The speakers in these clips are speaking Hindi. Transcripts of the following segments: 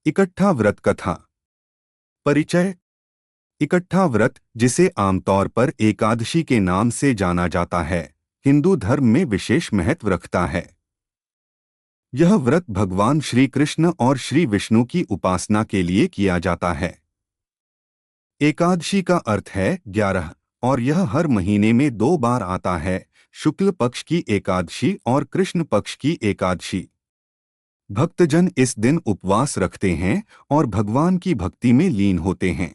इकट्ठा व्रत कथा। परिचय। इकट्ठा व्रत, जिसे आमतौर पर एकादशी के नाम से जाना जाता है, हिंदू धर्म में विशेष महत्व रखता है। यह व्रत भगवान श्री कृष्ण और श्री विष्णु की उपासना के लिए किया जाता है। एकादशी का अर्थ है 11, और यह हर महीने में 2 बार आता है, शुक्ल पक्ष की एकादशी और कृष्ण पक्ष की एकादशी। भक्तजन इस दिन उपवास रखते हैं और भगवान की भक्ति में लीन होते हैं।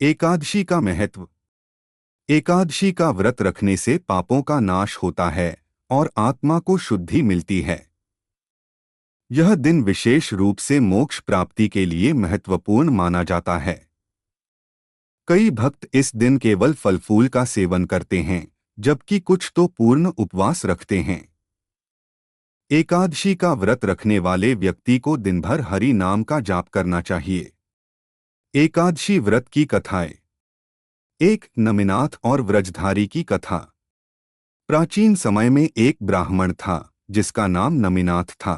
एकादशी का महत्व। एकादशी का व्रत रखने से पापों का नाश होता है और आत्मा को शुद्धि मिलती है। यह दिन विशेष रूप से मोक्ष प्राप्ति के लिए महत्वपूर्ण माना जाता है। कई भक्त इस दिन केवल फल फूल का सेवन करते हैं, जबकि कुछ तो पूर्ण उपवास रखते हैं। एकादशी का व्रत रखने वाले व्यक्ति को दिन भर हरि नाम का जाप करना चाहिए। एकादशी व्रत की कथाएं। 1. नमिनाथ और व्रजधारी की कथा। प्राचीन समय में एक ब्राह्मण था जिसका नाम नमिनाथ था।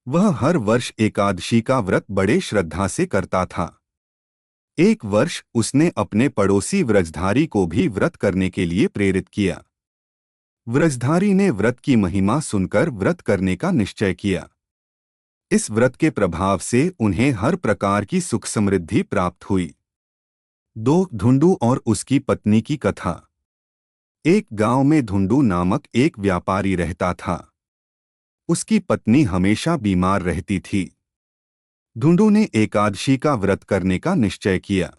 वह हर वर्ष एकादशी का व्रत बड़े श्रद्धा से करता था। एक वर्ष उसने अपने पड़ोसी व्रजधारी को भी व्रत करने के लिए प्रेरित किया। व्रजधारी ने व्रत की महिमा सुनकर व्रत करने का निश्चय किया। इस व्रत के प्रभाव से उन्हें हर प्रकार की सुख समृद्धि प्राप्त हुई। 2. धुंडू और उसकी पत्नी की कथा। एक गांव में धुंडू नामक एक व्यापारी रहता था। उसकी पत्नी हमेशा बीमार रहती थी। धुंडू ने एकादशी का व्रत करने का निश्चय किया।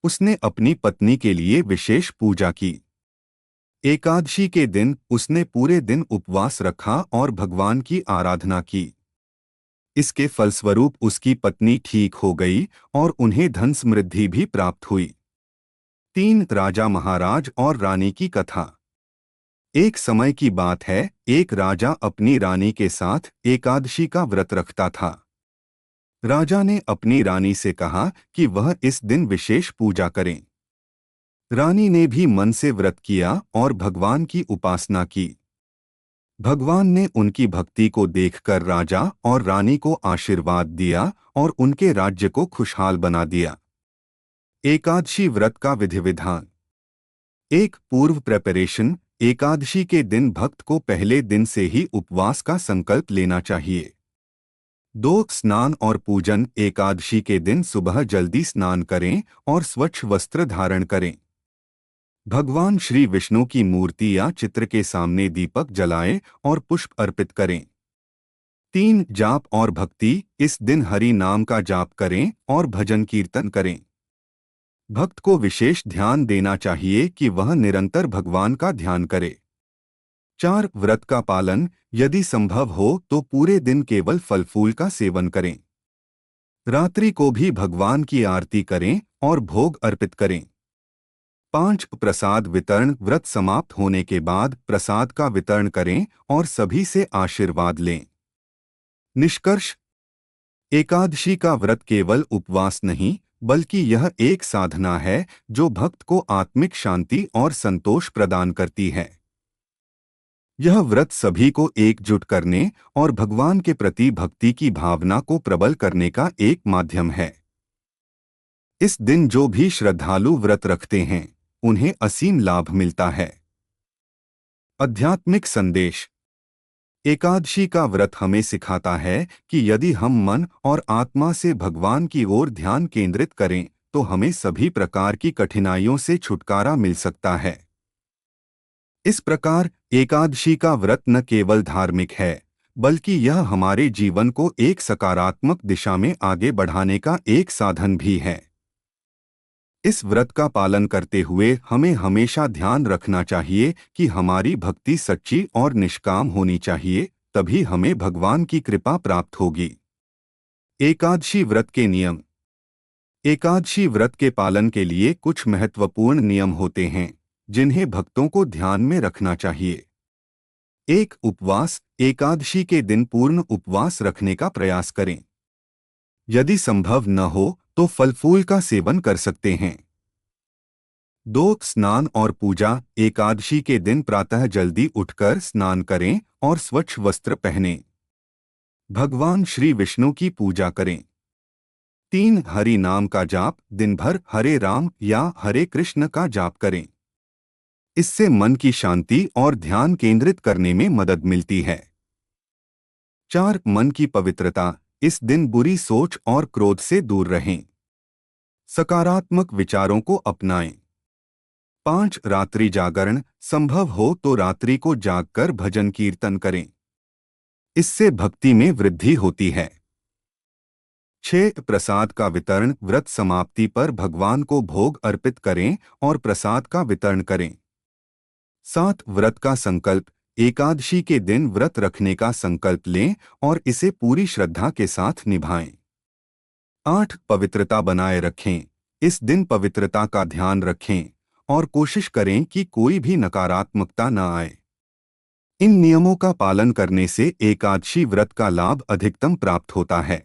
उसने अपनी पत्नी के लिए विशेष पूजा की। एकादशी के दिन उसने पूरे दिन उपवास रखा और भगवान की आराधना की। इसके फलस्वरूप उसकी पत्नी ठीक हो गई और उन्हें धन समृद्धि भी प्राप्त हुई। 3. राजा महाराज और रानी की कथा। एक समय की बात है, एक राजा अपनी रानी के साथ एकादशी का व्रत रखता था। राजा ने अपनी रानी से कहा कि वह इस दिन विशेष पूजा करें। रानी ने भी मन से व्रत किया और भगवान की उपासना की। भगवान ने उनकी भक्ति को देखकर राजा और रानी को आशीर्वाद दिया और उनके राज्य को खुशहाल बना दिया। एकादशी व्रत का विधि विधान। 1. पूर्व प्रेपरेशन। एकादशी के दिन भक्त को पहले दिन से ही उपवास का संकल्प लेना चाहिए। 2. स्नान और पूजन। एकादशी के दिन सुबह जल्दी स्नान करें और स्वच्छ वस्त्र धारण करें। भगवान श्री विष्णु की मूर्ति या चित्र के सामने दीपक जलाएं और पुष्प अर्पित करें। 3. जाप और भक्ति। इस दिन हरि नाम का जाप करें और भजन कीर्तन करें। भक्त को विशेष ध्यान देना चाहिए कि वह निरंतर भगवान का ध्यान करे। 4. व्रत का पालन। यदि संभव हो तो पूरे दिन केवल फल फूल का सेवन करें। रात्रि को भी भगवान की आरती करें और भोग अर्पित करें। 5. प्रसाद वितरण। व्रत समाप्त होने के बाद प्रसाद का वितरण करें और सभी से आशीर्वाद लें। निष्कर्ष। एकादशी का व्रत केवल उपवास नहीं, बल्कि यह एक साधना है जो भक्त को आत्मिक शांति और संतोष प्रदान करती है। यह व्रत सभी को एकजुट करने और भगवान के प्रति भक्ति की भावना को प्रबल करने का एक माध्यम है। इस दिन जो भी श्रद्धालु व्रत रखते हैं, उन्हें असीम लाभ मिलता है। आध्यात्मिक संदेश। एकादशी का व्रत हमें सिखाता है कि यदि हम मन और आत्मा से भगवान की ओर ध्यान केंद्रित करें तो हमें सभी प्रकार की कठिनाइयों से छुटकारा मिल सकता है। इस प्रकार एकादशी का व्रत न केवल धार्मिक है, बल्कि यह हमारे जीवन को एक सकारात्मक दिशा में आगे बढ़ाने का एक साधन भी है। इस व्रत का पालन करते हुए हमें हमेशा ध्यान रखना चाहिए कि हमारी भक्ति सच्ची और निष्काम होनी चाहिए, तभी हमें भगवान की कृपा प्राप्त होगी। एकादशी व्रत के नियम। एकादशी व्रत के पालन के लिए कुछ महत्वपूर्ण नियम होते हैं, जिन्हें भक्तों को ध्यान में रखना चाहिए। 1. उपवास। एकादशी के दिन पूर्ण उपवास रखने का प्रयास करें। यदि संभव न हो तो फल फूल का सेवन कर सकते हैं। 2. स्नान और पूजा। एकादशी के दिन प्रातः जल्दी उठकर स्नान करें और स्वच्छ वस्त्र पहनें। भगवान श्री विष्णु की पूजा करें। 3 हरि नाम का जाप, दिन भर हरे राम या हरे कृष्ण का जाप करें। इससे मन की शांति और ध्यान केंद्रित करने में मदद मिलती है। 4 मन की पवित्रता, इस दिन बुरी सोच और क्रोध से दूर रहें। सकारात्मक विचारों को अपनाएं। 5 रात्रि जागरण, संभव हो तो रात्रि को जागकर भजन कीर्तन करें। इससे भक्ति में वृद्धि होती है। 6 प्रसाद का वितरण, व्रत समाप्ति पर भगवान को भोग अर्पित करें और प्रसाद का वितरण करें। 7 व्रत का संकल्प, एकादशी के दिन व्रत रखने का संकल्प लें और इसे पूरी श्रद्धा के साथ निभाएं। 8 पवित्रता बनाए रखें, इस दिन पवित्रता का ध्यान रखें और कोशिश करें कि कोई भी नकारात्मकता न आए। इन नियमों का पालन करने से एकादशी व्रत का लाभ अधिकतम प्राप्त होता है।